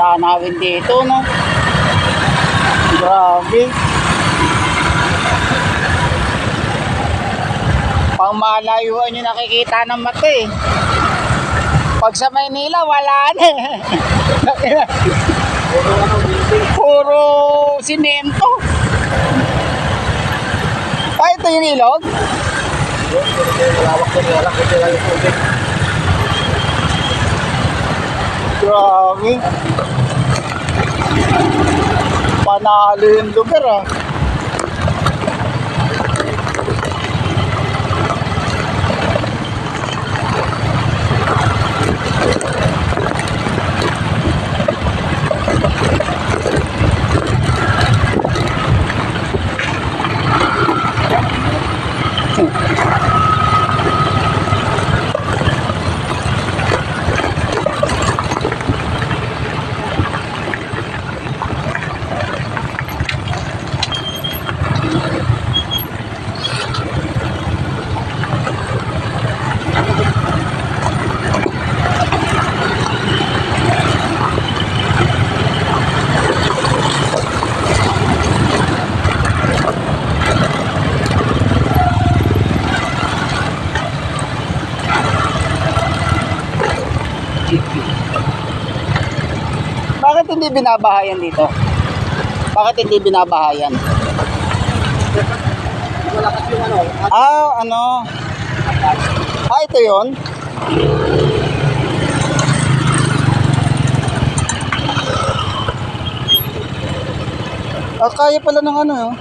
tanawin dito, no? Grabe. Pang malayuan yung nakikita ng mata eh. Pag sa Maynila, wala na eh. Puro simento. Ay, ito yung ilog? Grabe. Panalo yung lugar ah. Bakit hindi binabahayan dito? Bakit hindi binabahayan? Ano? Ito yun? Kaya pala ng ano yun?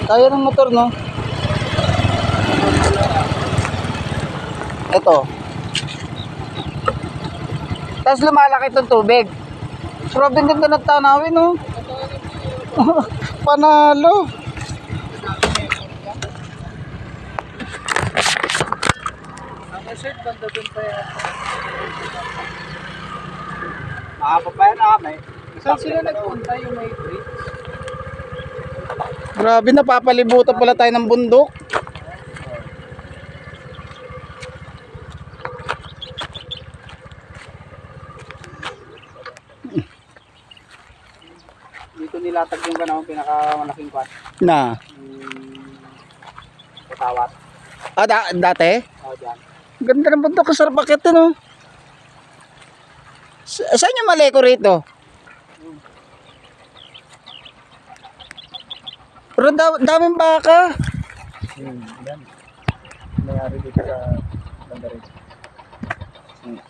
Kaya ng motor, no? Ito. Tapos lumalaki itong tubig. Grabe din na tanawin, no? Panalo. Ang shirt banda dun pa yan. Makapapayan na kami. Saan sila nagpunta yung may bridge? Grabe, napapalibutan pala tayo ng bundok. Dito nilatag yung ganun, pinakamalaking kwan. Na? Katawat. Dati? Dyan. Ganda ng bundok, kasarap akit no? Saan yung maleko rito? Pero daming baka. Yan. Mayari dito sa banda rito.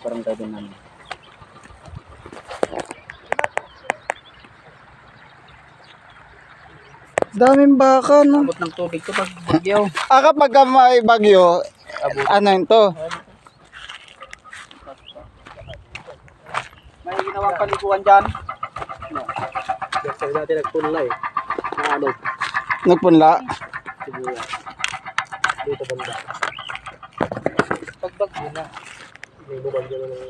Parang tayo din namin. Daming baka, no? Abot ng tubig to pag bagyo. Kapag may bagyo, ano yun to? May ginawang paliguan dyan. Kasi dati nagpunla eh. Ano? Nagpunla? Siguro. Dito banda. Pagbagyo na. May bubagyo na ng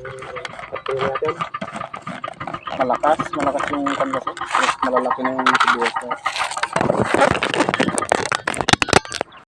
kapila natin. Malakas yung kandas. Malalaki na yung sibuyas.